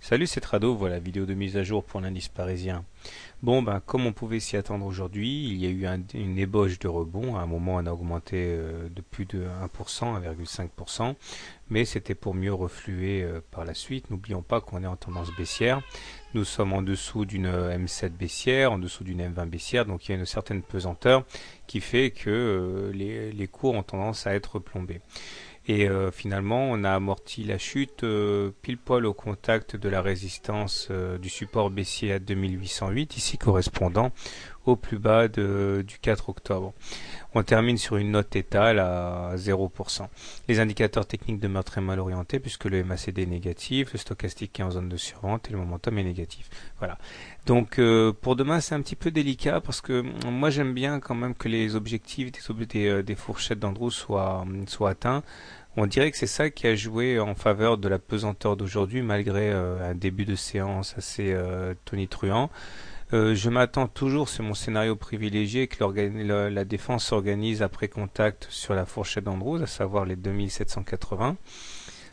Salut, c'est Trado, voilà, vidéo de mise à jour pour l'indice parisien. Bon, ben, comme on pouvait s'y attendre aujourd'hui, il y a eu une ébauche de rebond. À un moment, on a augmenté de plus de 1%, 1,5%, mais c'était pour mieux refluer par la suite. N'oublions pas qu'on est en tendance baissière. Nous sommes en dessous d'une M7 baissière, en dessous d'une M20 baissière, donc il y a une certaine pesanteur qui fait que les cours ont tendance à être plombés. Et finalement, on a amorti la chute pile poil au contact de la résistance du support baissier à 2808, ici correspondant au plus bas du 4 octobre. On termine sur une note étale à 0%. Les indicateurs techniques demeurent très mal orientés puisque le MACD est négatif, le stochastique est en zone de survente et le momentum est négatif. Voilà. Donc pour demain c'est un petit peu délicat parce que moi j'aime bien quand même que les objectifs des fourchettes d'Andrew soient atteints. On dirait que c'est ça qui a joué en faveur de la pesanteur d'aujourd'hui malgré un début de séance assez tonitruant. Je m'attends toujours, c'est mon scénario privilégié, que la défense s'organise après contact sur la fourchette d'Andrews, à savoir les 2780.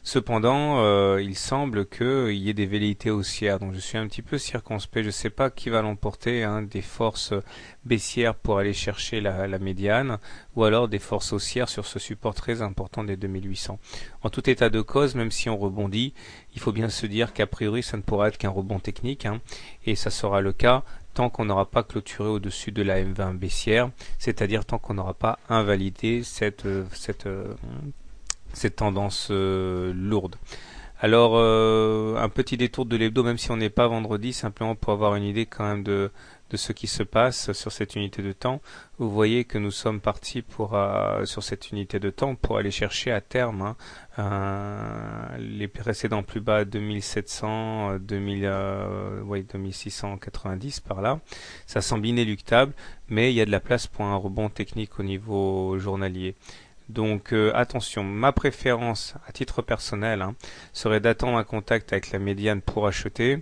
Cependant, il semble qu'il y ait des velléités haussières, donc je suis un petit peu circonspect. Je ne sais pas qui va l'emporter, hein, des forces baissières pour aller chercher la médiane, ou alors des forces haussières sur ce support très important des 2800. En tout état de cause, même si on rebondit, il faut bien se dire qu'a priori ça ne pourra être qu'un rebond technique, hein, et ça sera le cas tant qu'on n'aura pas clôturé au-dessus de la M20 baissière, c'est-à-dire tant qu'on n'aura pas invalidé cette tendance lourde. Alors, un petit détour de l'hebdo, même si on n'est pas vendredi, simplement pour avoir une idée quand même de ce qui se passe sur cette unité de temps. Vous voyez que nous sommes partis sur cette unité de temps pour aller chercher à terme les précédents plus bas 2700, 2690 par là. Ça semble inéluctable, mais il y a de la place pour un rebond technique au niveau journalier. Donc attention, ma préférence à titre personnel serait d'attendre un contact avec la médiane pour acheter,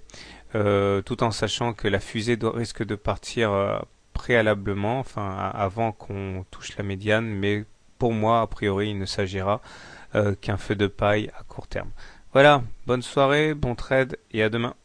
tout en sachant que la fusée risque de partir préalablement, enfin avant qu'on touche la médiane, mais pour moi, a priori, il ne s'agira qu'un feu de paille à court terme. Voilà, bonne soirée, bon trade et à demain.